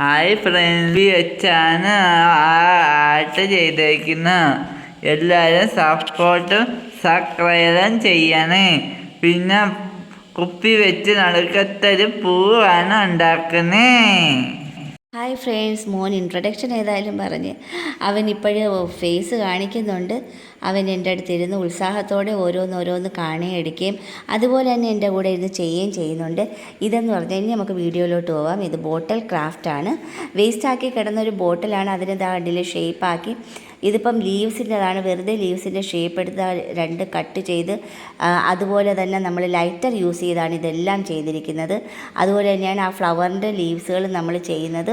Hi friends വെച്ചാണ് art ചെയ്തേക്കുന്നത്. എല്ലാവരും സപ്പോർട്ടും സബ്സ്ക്രൈബും ചെയ്യണേ. പിന്നെ കുപ്പി വെച്ച് നടുക്കത്തൊരു പൂവാണ് ഉണ്ടാക്കുന്നത്. ഹായ് ഫ്രണ്ട്സ്, മോൻ ഇൻട്രൊഡക്ഷൻ ഏതായാലും പറഞ്ഞ് അവൻ ഇപ്പോഴും ഫേസ് കാണിക്കുന്നുണ്ട്. അവൻ എൻ്റെ അടുത്തിരുന്ന് ഉത്സാഹത്തോടെ ഓരോന്നോരോന്ന് കാണുകയും അതുപോലെ തന്നെ എൻ്റെ കൂടെ ഇരുന്ന് ചെയ്യുന്നുണ്ട്. ഇതെന്ന് പറഞ്ഞാൽ ഇനി നമുക്ക് വീഡിയോയിലോട്ട് പോവാം. ഇത് ബോട്ടിൽ ക്രാഫ്റ്റാണ്. വേസ്റ്റാക്കി കിടന്നൊരു ബോട്ടിലാണ്. അതിന് കണ്ടിൽ ഷേപ്പാക്കി. ഇതിപ്പം ലീവ്സിൻ്റെതാണ്. വെറുതെ ലീവ്സിൻ്റെ ഷേപ്പ് എടുത്ത് രണ്ട് കട്ട് ചെയ്ത് അതുപോലെ തന്നെ നമ്മൾ ലൈറ്റർ യൂസ് ചെയ്താണ് ഇതെല്ലാം ചെയ്തിരിക്കുന്നത്. അതുപോലെ തന്നെയാണ് ആ ഫ്ലവറിൻ്റെ ലീവ്സുകൾ നമ്മൾ ചെയ്യുന്നത്.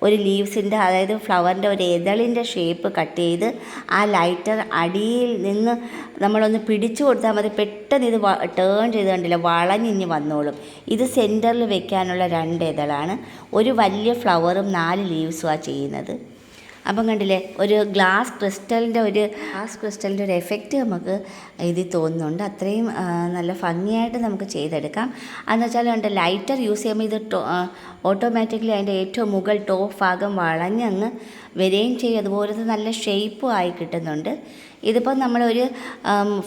ഒരു ലീവ്സിൻ്റെ, അതായത് ഫ്ലവറിൻ്റെ ഒരു എതളിൻ്റെ ഷേപ്പ് കട്ട് ചെയ്ത് ആ ലൈറ്റർ അടിയിൽ നിന്ന് നമ്മളൊന്ന് പിടിച്ചു കൊടുത്താൽ മതി. പെട്ടെന്ന് ഇത് ടേൺ ചെയ്ത് കണ്ടില്ല വളഞ്ഞിഞ്ഞ് വന്നോളും. ഇത് സെൻറ്ററിൽ വെക്കാനുള്ള 2 എതളാണ്. ഒരു വലിയ ഫ്ലവറും 4 ലീവ്സുമാണ് ചെയ്യുന്നത്. അപ്പം കണ്ടില്ലേ, ഒരു ഗ്ലാസ് ക്രിസ്റ്റലിൻ്റെ ഒരു എഫക്റ്റ് നമുക്ക് ഇതിൽ തോന്നുന്നുണ്ട്. അത്രയും നല്ല ഭംഗിയായിട്ട് നമുക്ക് ചെയ്തെടുക്കാം. അതെന്ന് വെച്ചാൽ കണ്ട് ലൈറ്റർ യൂസ് ചെയ്യുമ്പോൾ ഇത് ഓട്ടോമാറ്റിക്കലി അതിൻ്റെ ഏറ്റവും മുകൾ ടോപ്പ് ഭാഗം വളഞ്ഞങ്ങ് വരികയും ചെയ്യും. അതുപോലത്തെ നല്ല ഷേപ്പും ആയി കിട്ടുന്നുണ്ട്. ഇതിപ്പോൾ നമ്മളൊരു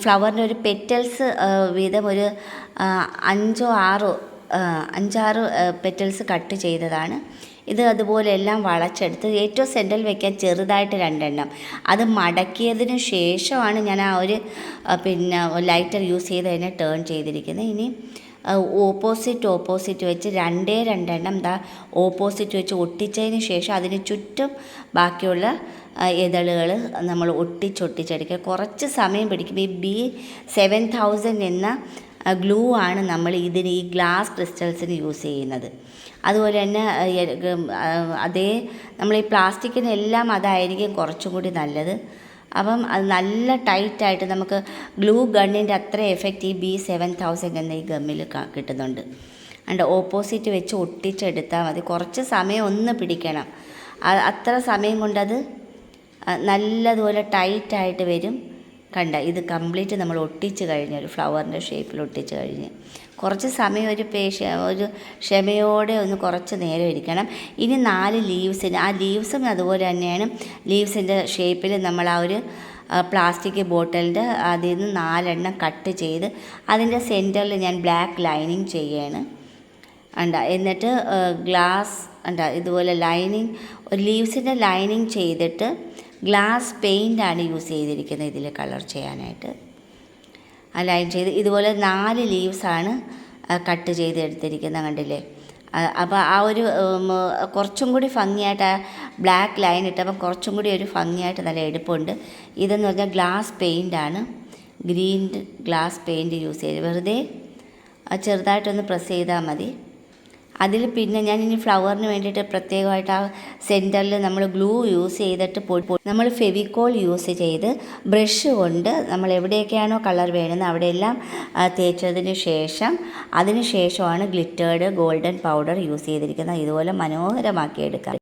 ഫ്ലവറിൻ്റെ ഒരു പെറ്റൽസ് വീതം ഒരു 5-6 പെറ്റൽസ് കട്ട് ചെയ്തതാണ്. ഇത് അതുപോലെ എല്ലാം വളച്ചെടുത്ത് ഏറ്റവും സെൻറ്ററിൽ വെക്കാൻ ചെറുതായിട്ട് 2 എണ്ണം അത് മടക്കിയതിന് ശേഷമാണ് ഞാൻ ആ ഒരു ലൈറ്റർ യൂസ് ചെയ്ത് അതിനെ ടേൺ ചെയ്തിരിക്കുന്നത്. ഇനി ഓപ്പോസിറ്റ് വെച്ച് 2 എണ്ണം ഓപ്പോസിറ്റ് വെച്ച് ഒട്ടിച്ചതിന് ശേഷം അതിന് ചുറ്റും ബാക്കിയുള്ള ഇതളുകൾ നമ്മൾ ഒട്ടിച്ചെടുക്കുക. കുറച്ച് സമയം പിടിക്കും. ഈ B7000 എന്ന ഗ്ലൂ ആണ് നമ്മൾ ഈ ഗ്ലാസ് ക്രിസ്റ്റൽസിന് യൂസ് ചെയ്യുന്നത്. അതുപോലെ തന്നെ നമ്മൾ ഈ പ്ലാസ്റ്റിക്കിനെല്ലാം അതായിരിക്കും കുറച്ചും കൂടി നല്ലത്. അപ്പം അത് നല്ല ടൈറ്റായിട്ട് നമുക്ക് ഗ്ലൂ ഗണ്ണിൻ്റെ അത്ര എഫക്റ്റ് ഈ B7000 എന്ന ഈ ഗമ്മിൽ കിട്ടുന്നുണ്ട്. അതുകൊണ്ട് ഓപ്പോസിറ്റ് വെച്ച് ഒട്ടിച്ചെടുത്താൽ മതി. കുറച്ച് സമയം ഒന്ന് പിടിക്കണം. അത്ര സമയം കൊണ്ടത് നല്ലതുപോലെ ടൈറ്റായിട്ട് വരും. കണ്ട, ഇത് കംപ്ലീറ്റ് നമ്മൾ ഒട്ടിച്ച് കഴിഞ്ഞ് ഒരു ഫ്ലവറിൻ്റെ ഷേപ്പിൽ ഒട്ടിച്ച് കഴിഞ്ഞ് കുറച്ച് സമയം ഒരു ക്ഷമയോടെ ഒന്ന് കുറച്ച് നേരം ഇരിക്കണം. ഇനി 4 ലീവ്സിന്, ആ ലീവ്സും അതുപോലെ തന്നെയാണ്. ലീവ്സിൻ്റെ ഷേപ്പിൽ നമ്മൾ ആ ഒരു പ്ലാസ്റ്റിക് ബോട്ടിലിൻ്റെ അതിൽ നിന്ന് 4 എണ്ണം കട്ട് ചെയ്ത് അതിൻ്റെ സെൻറ്ററിൽ ഞാൻ ബ്ലാക്ക് ലൈനിങ് ചെയ്യാണ്. എന്നിട്ട് ഗ്ലാസ് ഇതുപോലെ ലൈനിങ്, ഒരു ലീവ്സിൻ്റെ ലൈനിങ് ചെയ്തിട്ട് ഗ്ലാസ് പെയിൻ്റാണ് യൂസ് ചെയ്തിരിക്കുന്നത് ഇതിൽ കളർ ചെയ്യാനായിട്ട്. ലൈൻ ചെയ്ത് ഇതുപോലെ 4 ലീവ്സാണ് കട്ട് ചെയ്തെടുത്തിരിക്കുന്നത്. കണ്ടില്ലേ? അപ്പോൾ ആ ഒരു കുറച്ചും കൂടി ഭംഗിയായിട്ട് ആ ബ്ലാക്ക് ലൈൻ ഇട്ടപ്പം കുറച്ചും കൂടി ഒരു ഭംഗിയായിട്ട് നല്ല എടുപ്പുണ്ട്. ഇതെന്ന് പറഞ്ഞാൽ ഗ്ലാസ് പെയിൻ്റാണ്. ഗ്രീൻ ഗ്ലാസ് പെയിൻറ്റ് യൂസ് ചെയ്ത് വെറുതെ ചെറുതായിട്ടൊന്ന് പ്രസ് ചെയ്താൽ മതി. അതിൽ പിന്നെ ഞാൻ ഇനി ഫ്ലവറിന് വേണ്ടിയിട്ട് പ്രത്യേകമായിട്ട് ആ സെൻറ്ററിൽ നമ്മൾ ഗ്ലൂ യൂസ് ചെയ്തിട്ട് നമ്മൾ ഫെവിക്കോൾ യൂസ് ചെയ്ത് ബ്രഷ് കൊണ്ട് നമ്മൾ എവിടെയൊക്കെയാണോ കളർ വേണമെന്ന് അവിടെയെല്ലാം തേച്ചതിന് ശേഷമാണ് ഗ്ലിറ്റേർഡ് ഗോൾഡൻ പൗഡർ യൂസ് ചെയ്തിരിക്കുന്നത്. ഇതുപോലെ മനോഹരമാക്കി എടുക്കാം.